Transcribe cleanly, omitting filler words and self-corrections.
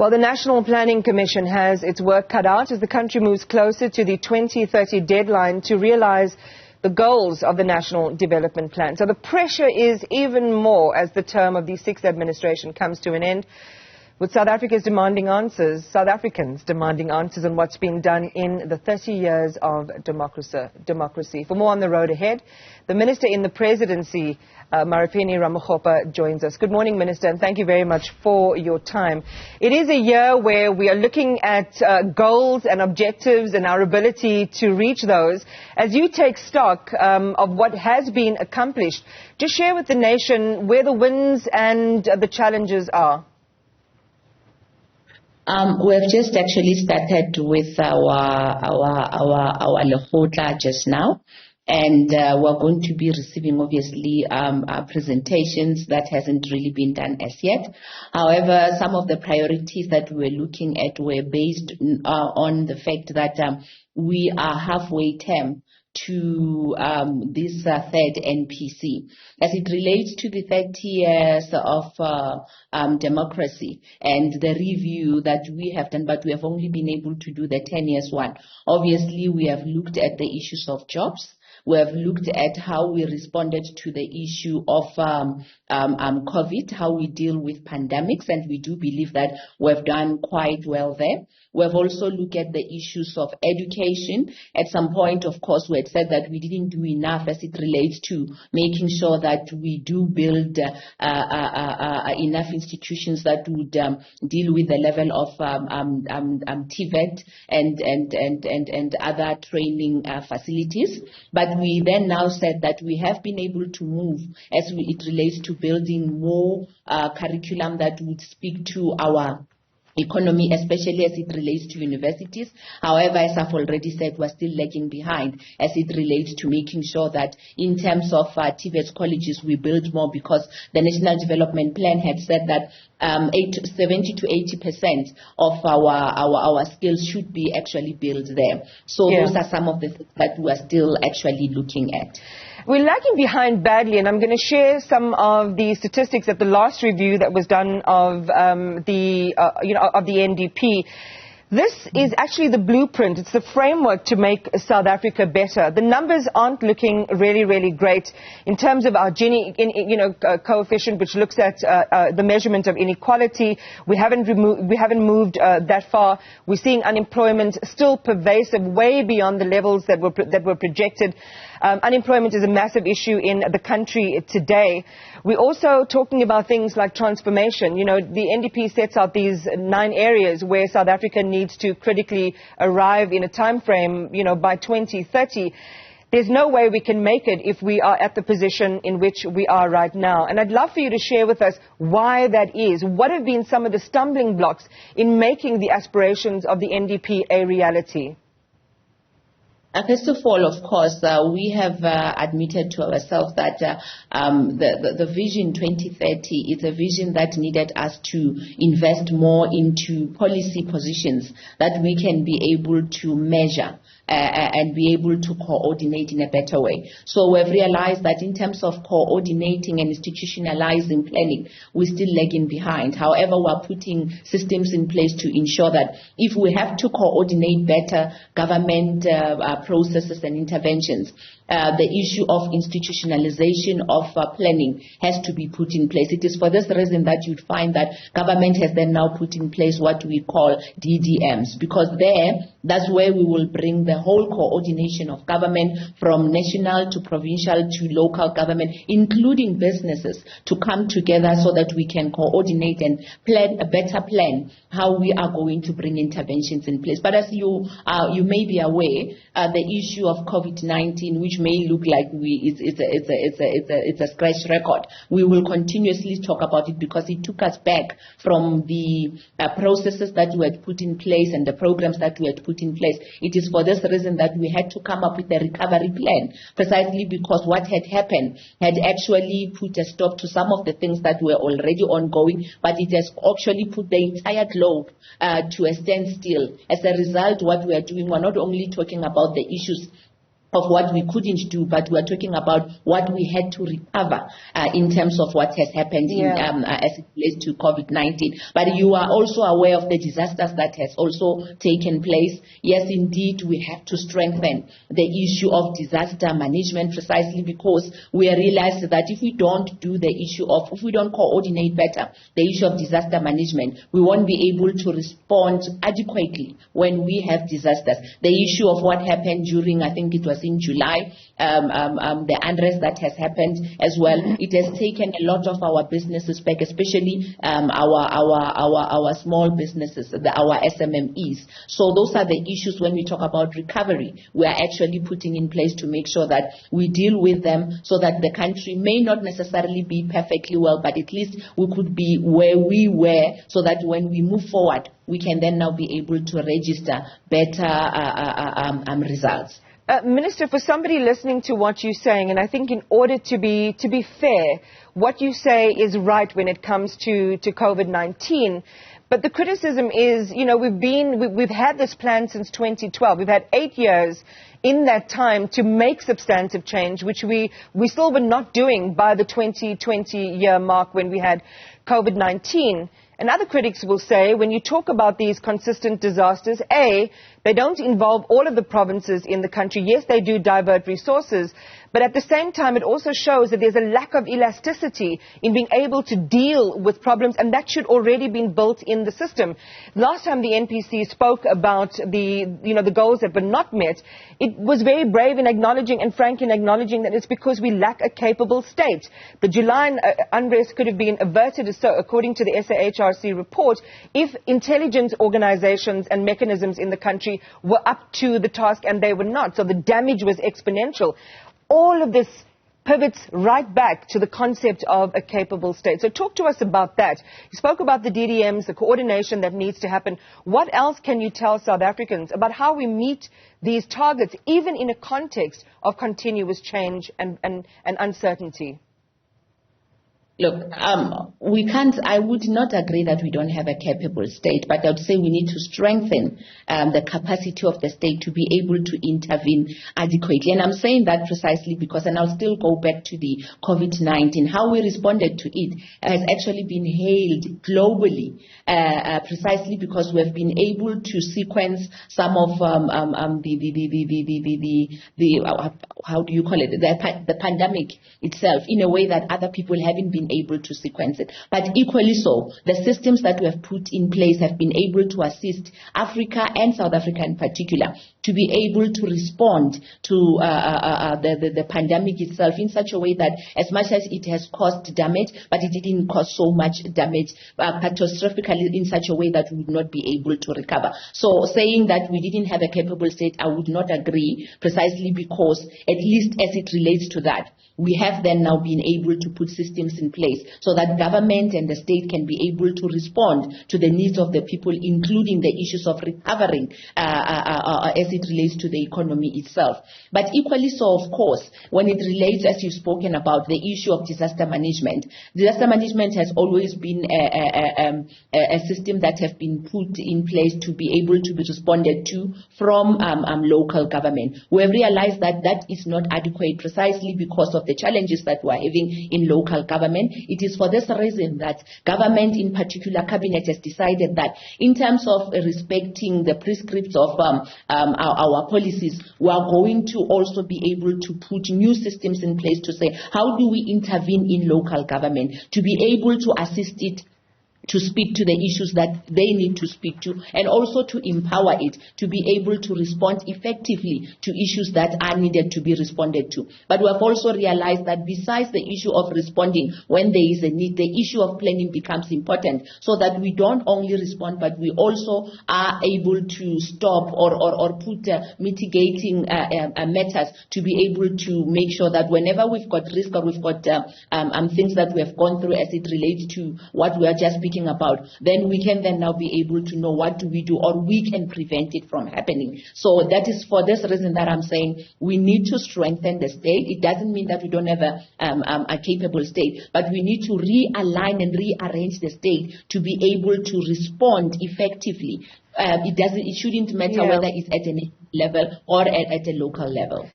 Well, the National Planning Commission has its work cut out as the country moves closer to the 2030 deadline to realize the goals of the National Development Plan. So the pressure is even more as the term of the sixth administration comes to an end, with South Africans demanding answers on what's been done in the 30 years of democracy. For more on the road ahead, the Minister in the Presidency, Maropene Ramokgopa, joins us. Good morning, Minister, and thank you very much for your time. It is a year where we are looking at goals and objectives and our ability to reach those. As you take stock of what has been accomplished, just share with the nation where the wins and the challenges are. We've just actually started with our Lekgotla just now, and we're going to be receiving obviously presentations that hasn't really been done as yet. However, some of the priorities that we're looking at were based on the fact that we are halfway term to this third NPC. As it relates to the 30 years of democracy and the review that we have done, but we have only been able to do the 10 years one. Obviously, we have looked at the issues of jobs. We have looked at how we responded to the issue of COVID, how we deal with pandemics, and we do believe that we've done quite well there. We've also looked at the issues of education. At some point, of course, we had said that we didn't do enough as it relates to making sure that we do build enough institutions that would deal with the level of TVET and other training facilities. But we then now said that we have been able to move as it relates to building more curriculum that would speak to our economy, especially as it relates to universities. However, as I've already said, we're still lagging behind as it relates to making sure that in terms of TVET colleges, we build more, because the National Development Plan had said that 70 to 80% of our skills should be actually built there. So those are some of the things that we're still actually looking at. We're lagging behind badly, and I'm going to share some of the statistics at the last review that was done of the NDP. This is actually the blueprint. It's the framework to make South Africa better. The numbers aren't looking really, really great in terms of our Gini, coefficient, which looks at the measurement of inequality. We haven't moved that far. We're seeing unemployment still pervasive, way beyond the levels that were projected. Unemployment is a massive issue in the country today. We're also talking about things like transformation. You know, the NDP sets out these 9 areas where South Africa needs to critically arrive in a time frame, by 2030. There's no way we can make it if we are at the position in which we are right now. And I'd love for you to share with us why that is. What have been some of the stumbling blocks in making the aspirations of the NDP a reality? First of all, of course, we have admitted to ourselves that the Vision 2030 is a vision that needed us to invest more into policy positions that we can be able to measure and be able to coordinate in a better way. So we've realized that in terms of coordinating and institutionalizing planning, we're still lagging behind. However, we're putting systems in place to ensure that if we have to coordinate better government processes and interventions, the issue of institutionalization of planning has to be put in place. It is for this reason that you'd find that government has then now put in place what we call DDMs, because that's where we will bring the whole coordination of government from national to provincial to local government, including businesses, to come together so that we can coordinate and plan a better plan how we are going to bring interventions in place. But as you may be aware, the issue of COVID-19, which may look like it's a scratch record, we will continuously talk about it because it took us back from the processes that we had put in place and the programs that we had put in place. It is for this reason that we had to come up with a recovery plan, precisely because what had happened had actually put a stop to some of the things that were already ongoing, but it has actually put the entire globe to a standstill. As a result, what we are doing, we're not only talking about the issues of what we couldn't do, but we're talking about what we had to recover in terms of what has happened as it relates to COVID-19. But you are also aware of the disasters that has also taken place. Yes, indeed, we have to strengthen the issue of disaster management, precisely because we realize that if we don't if we don't coordinate better the issue of disaster management, we won't be able to respond adequately when we have disasters. The issue of what happened during, I think it was in July, the unrest that has happened as well, it has taken a lot of our businesses back, especially our small businesses, our SMMEs. So those are the issues when we talk about recovery. We are actually putting in place to make sure that we deal with them so that the country may not necessarily be perfectly well, but at least we could be where we were, so that when we move forward, we can then now be able to register better results. Minister, for somebody listening to what you're saying, and I think in order to be fair, what you say is right when it comes to COVID-19. But the criticism is, you know, we've had this plan since 2012. We've had 8 years in that time to make substantive change, which we still were not doing by the 2020 year mark when we had COVID-19. And other critics will say, when you talk about these consistent disasters, A, they don't involve all of the provinces in the country. Yes, they do divert resources, but at the same time, it also shows that there's a lack of elasticity in being able to deal with problems, and that should already been built in the system. Last time the NPC spoke about the goals that were not met, it was very brave in acknowledging and frank in acknowledging that it's because we lack a capable state. The July unrest could have been averted, according to the SAHRC report, if intelligence organizations and mechanisms in the country were up to the task, and they were not. So the damage was exponential. All of this pivots right back to the concept of a capable state. So talk to us about that. You spoke about the DDMs, the coordination that needs to happen. What else can you tell South Africans about how we meet these targets, even in a context of continuous change and uncertainty? Look, I would not agree that we don't have a capable state, but I would say we need to strengthen the capacity of the state to be able to intervene adequately. And I'm saying that precisely because, and I'll still go back to the COVID-19, how we responded to it has actually been hailed globally, precisely because we've been able to sequence some of how do you call it, the pandemic itself in a way that other people haven't been able to sequence it. But equally so, the systems that we have put in place have been able to assist Africa and South Africa in particular to be able to respond to the pandemic itself in such a way that, as much as it has caused damage, but it didn't cause so much damage catastrophically in such a way that we would not be able to recover. So saying that we didn't have a capable state, I would not agree, precisely because, at least as it relates to that, we have then now been able to put systems in place so that government and the state can be able to respond to the needs of the people, including the issues of recovering as it relates to the economy itself. But equally so, of course, when it relates, as you've spoken about, the issue of disaster management. Disaster management has always been a system that has been put in place to be able to be responded to from local government. We have realized that that is not adequate precisely because of the challenges that we're having in local government. It is for this reason that government, in particular cabinet, has decided that in terms of respecting the prescripts of our policies, we are going to also be able to put new systems in place to say, how do we intervene in local government to be able to assist it to speak to the issues that they need to speak to, and also to empower it to be able to respond effectively to issues that are needed to be responded to. But we have also realized that besides the issue of responding when there is a need, the issue of planning becomes important, so that we don't only respond, but we also are able to stop or put mitigating measures to be able to make sure that whenever we've got risk or we've got things that we have gone through as it relates to what we are just speaking about, then we can then now be able to know what do we do, or we can prevent it from happening. So that is for this reason that I'm saying we need to strengthen the state. It doesn't mean that we don't have a capable state, but we need to realign and rearrange the state to be able to respond effectively. It shouldn't matter whether it's at a level or at a local level.